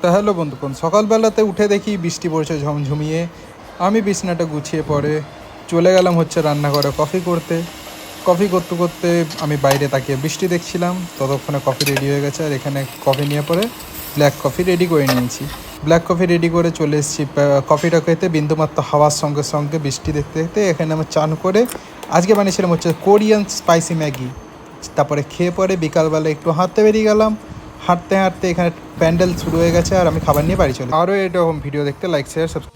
তো হ্যালো বন্ধুগণ, সকালবেলাতে উঠে দেখি বৃষ্টি পড়ছে ঝমঝমিয়ে। আমি বিছনাটা গুছিয়ে পরে চলে গেলাম হচ্ছে রান্নাঘরে কফি করতে। কফি করতে করতে আমি বাইরে তাকিয়ে বৃষ্টি দেখছিলাম, ততক্ষণে কফি রেডি হয়ে গেছে। আর এখানে কফি নিয়ে পরে ব্ল্যাক কফি রেডি করে নিয়েছি। ব্ল্যাক কফি রেডি করে চলে এসেছি কফিটা খেতে। বিন্দুমাত্র হাওয়ার সঙ্গে সঙ্গে বৃষ্টি দেখতে দেখতে এখানে আমি চান করে আজকে বানিয়েছিলাম হচ্ছে কোরিয়ান স্পাইসি ম্যাগি। তারপরে খেয়ে পরে বিকালবেলা একটু হাঁটতে বেরিয়ে গেলাম। হাঁটতে হাঁটতে এখানে প্যান্ডেল শুরু হয়ে গেছে আর আমি খাবার নিয়ে বাড়ি চলে। আরও এরকম ভিডিও দেখতে লাইক শেয়ার সাবস্ক্রাইব।